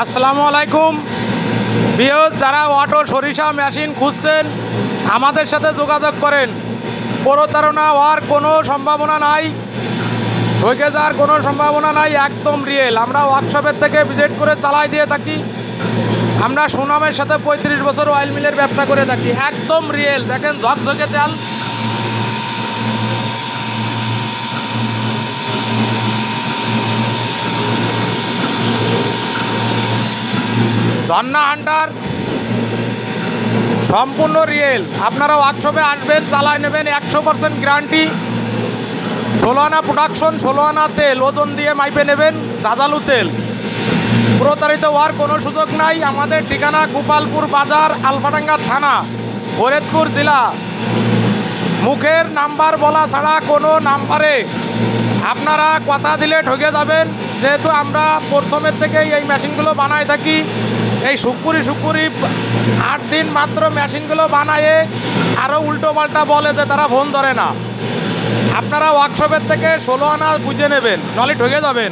আসসালামু আলাইকুম ভিউয়ার্স, যারা অটো সরিষা মেশিন খুঁজছেন আমাদের সাথে যোগাযোগ করেন। প্রতারণা হওয়ার কোনো সম্ভাবনা নাই, ঠকে যাওয়ার কোনো সম্ভাবনা নাই, একদম রিয়েল। আমরা ওয়ার্কশপের থেকে ভিজিট করে চালাই দিয়ে থাকি। আমরা সুনামের সাথে 35 বছর অয়েল মিলের ব্যবসা করে থাকি, একদম রিয়েল। দেখেন ঝকঝকে তেল, ঝর্ণা হান্টার সম্পূর্ণ রিয়েল। আপনারা ওয়ার্কশপে আসবেন, চালাই নেবেন, 100% গ্যারান্টি। 16 আনা প্রোডাকশন, 16 আনা তেল, ওজন দিয়ে মাইপে নেবেন, জাজালু তেল। প্রতারিত হওয়ার কোনো সুযোগ নাই। আমাদের ঠিকানা গোপালপুর বাজার, আলফাডাঙ্গা থানা, ফরিদপুর জেলা। মুখের নাম্বার বলা ছাড়া কোনো নাম্বারে আপনারা কথা দিলে ঠকে যাবেন। যেহেতু আমরা প্রথমের থেকেই এই মেশিনগুলো বানাই থাকি, এই শুক্কুরি 8 দিন মাত্র মেশিনগুলো বানায়ে আরও উল্টো পাল্টা বলে যে তারা ফোন ধরে না। আপনারা ওয়ার্কশপের থেকে 16 আনা বুঝে নেবেন, নাহলে ঠকে যাবেন।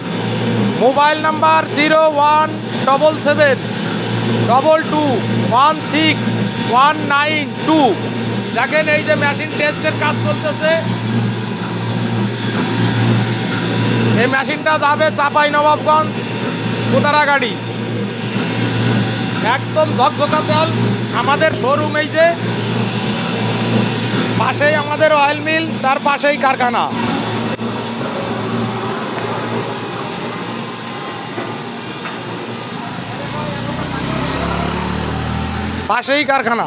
Mobile number 01772216192। দেখেন এই যে মেশিন টেস্টের কাজ চলতেছে। এই মেশিনটা যাবে চাঁপাইনবাবগঞ্জ, কোদারাগাড়ি। একদম ঝকঝকা তেল। আমাদের শোরুম এই যে পাশেই আমাদের অয়েল মিল, তার পাশেই কারখানা। পাশেই কারখানা।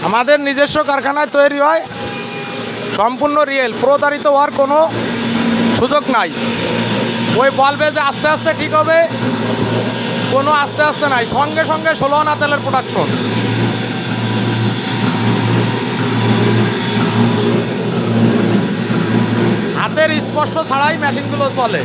আমাদের নিজস্ব কারখানায় তৈরি হয়, সম্পূর্ণ রিয়েল। প্রতারিত হওয়ার কোনো সুযোগ নাই। ওই বলবে যে আস্তে আস্তে ঠিক হবে, কোনো আস্তে আস্তে নাই, সঙ্গে সঙ্গে 16 আনা তেলের প্রোডাকশন। হাতের স্পর্শ ছাড়াই মেশিনগুলো চলে।